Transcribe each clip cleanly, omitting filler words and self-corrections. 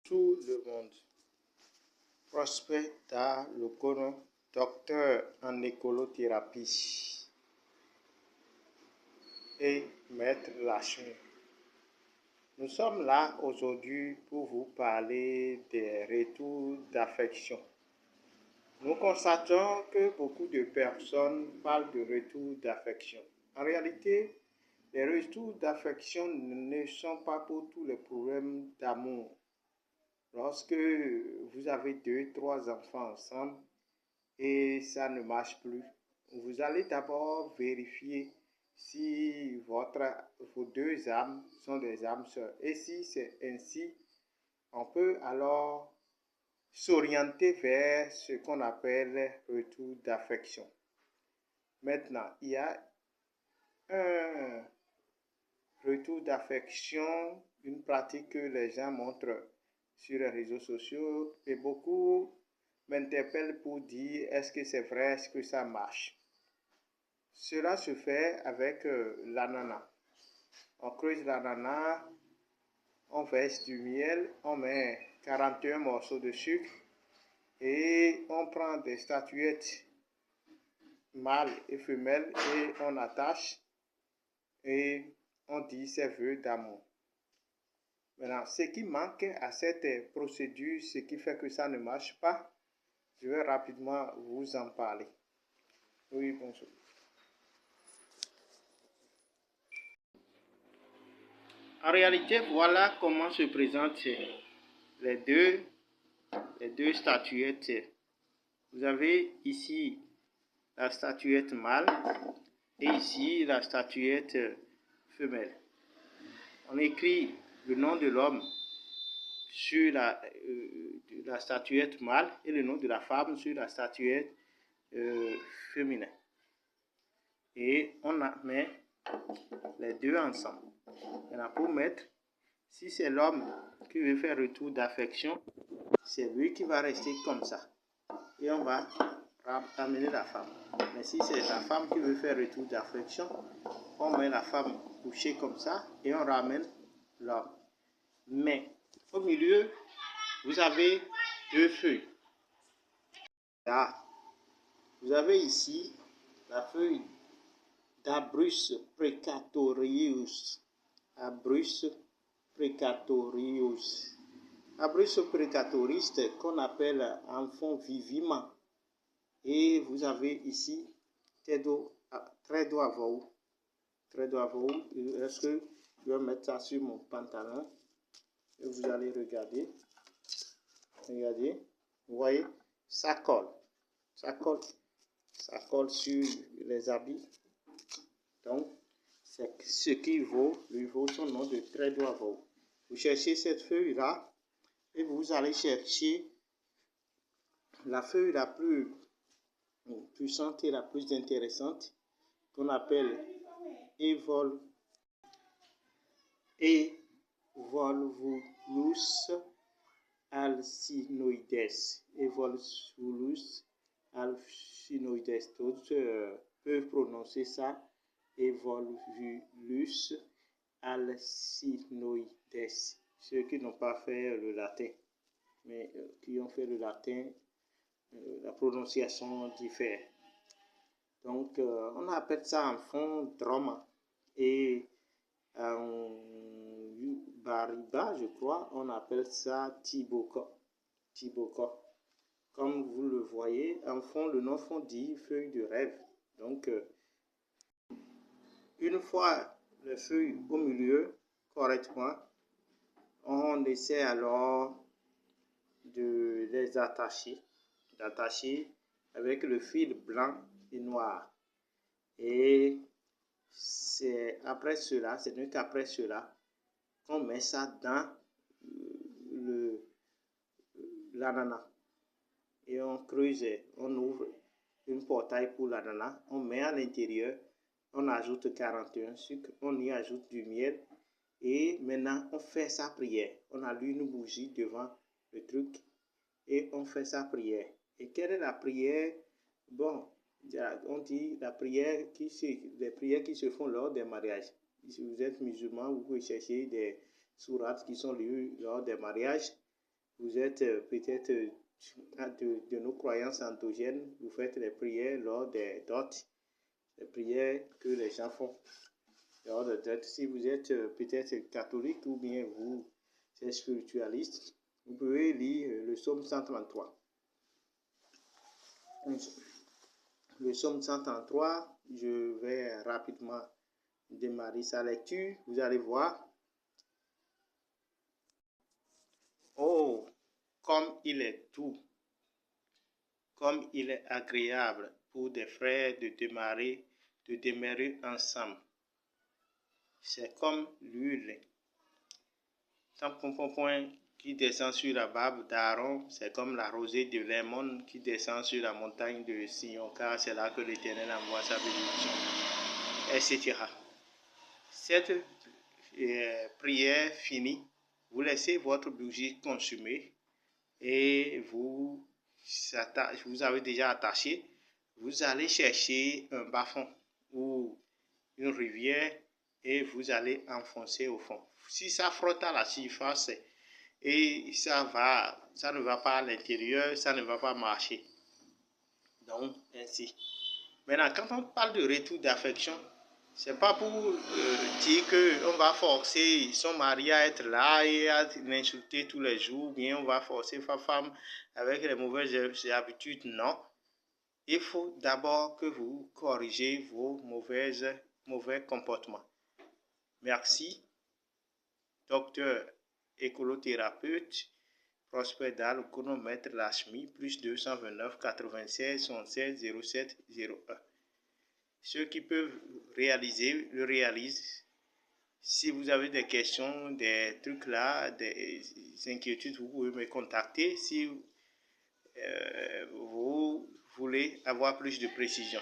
Tout le monde. Prosper Da Lokono, docteur en écolothérapie et maître Lachmi. Nous sommes là aujourd'hui pour vous parler des retours d'affection. Nous constatons que beaucoup de personnes parlent de retour d'affection. En réalité, les retours d'affection ne sont pas pour tous les problèmes d'amour. Lorsque vous avez 2, 3 enfants ensemble et ça ne marche plus, vous allez d'abord vérifier si vos 2 âmes sont des âmes sœurs. Et si c'est ainsi, on peut alors s'orienter vers ce qu'on appelle retour d'affection. Maintenant, il y a un retour d'affection, une pratique que les gens montrent sur les réseaux sociaux et beaucoup m'interpellent pour dire est-ce que c'est vrai, est-ce que ça marche. Cela se fait avec l'ananas. On creuse l'ananas, on verse du miel, on met 41 morceaux de sucre et on prend des statuettes mâles et femelles et on attache et on dit ses vœux d'amour. Maintenant, ce qui manque à cette procédure, ce qui fait que ça ne marche pas, je vais rapidement vous en parler. Oui, bonjour. En réalité, voilà comment se présentent les deux statuettes. Vous avez ici la statuette mâle et ici la statuette femelle. On écrit le nom de l'homme sur la statuette mâle et le nom de la femme sur la statuette féminin. Et on met les deux ensemble. Maintenant, pour mettre, si c'est l'homme qui veut faire retour d'affection, c'est lui qui va rester comme ça. Et on va amener la femme. Mais si c'est la femme qui veut faire retour d'affection, on met la femme couchée comme ça et on ramène l'homme. Mais au milieu, vous avez 2 feuilles. Là, vous avez ici la feuille d'Abrus precatorius. Abrus precatorius. Abrus precatorius qu'on appelle enfant viviment. Et vous avez ici très doux à vous. Est-ce que je vais mettre ça sur mon pantalon? Et vous allez regarder. Regardez. Vous voyez, ça colle. Ça colle sur les habits. Donc, c'est ce qui lui vaut son nom de très doux à vous. Vous cherchez cette feuille-là et vous allez chercher la feuille la plus puissante et la plus intéressante qu'on appelle Evolvulus alsinoides. Evolvulus alsinoides. D'autres peuvent prononcer ça Evolvulus alsinoides. Ceux qui n'ont pas fait le latin, mais qui ont fait le latin, la prononciation diffère. Donc, on appelle ça en fond drama. Et en Bariba, je crois, on appelle ça Tiboka. Comme vous le voyez, en fond, le nom fond dit feuille de rêve. Donc, une fois les feuilles au milieu, correctement, on essaie alors de les attacher avec le fil blanc et noir. Et c'est après cela, c'est donc après cela qu'on met ça dans l'ananas. Et on creuse, on ouvre une portail pour l'ananas, on met à l'intérieur, on ajoute 41 sucre, on y ajoute du miel. Et maintenant, on fait sa prière. On allume une bougie devant le truc et on fait sa prière. Et quelle est la prière? Bon, on dit les prières qui se font lors des mariages. Si vous êtes musulman, vous pouvez chercher des sourates qui sont lues lors des mariages. vous êtes peut-être de nos croyances endogènes, vous faites les prières lors des dot, les prières que les gens font lors des dot. Si vous êtes peut-être catholique ou bien vous êtes spiritualiste, vous pouvez lire le psaume 133. Le psaume 133, je vais rapidement démarrer sa lecture. Vous allez voir. Oh, comme il est doux, comme il est agréable pour des frères de demeurer ensemble. C'est comme l'huile qui descend sur la barbe d'Aaron, c'est comme la rosée de l'Hermon qui descend sur la montagne de Sion, car c'est là que l'Éternel envoie sa bénédiction, etc. Cette prière finie, vous laissez votre bougie consumer et vous avez déjà attaché, vous allez chercher un bas-fond ou une rivière et vous allez enfoncer au fond. Si ça frotte à la surface et ça ne va pas à l'intérieur, ça ne va pas marcher. Donc, ainsi. Maintenant, quand on parle de retour d'affection, c'est pas pour dire qu'on va forcer son mari à être là et à l'insulter tous les jours, bien on va forcer sa femme avec les mauvaises habitudes. Non. Il faut d'abord que vous corrigez vos mauvais comportements. Merci, docteur écolothérapeute, Prosper Dal, chronomètre Lashmi, plus 229 96 76 07 01. Ceux qui peuvent réaliser, le réalisent. Si vous avez des questions, des trucs là, des inquiétudes, vous pouvez me contacter si vous voulez avoir plus de précision.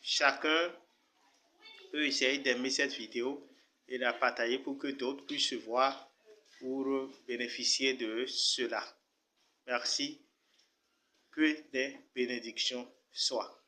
Chacun peut essayer d'aimer cette vidéo et la partager pour que d'autres puissent voir pour bénéficier de cela. Merci. Que des bénédictions soient.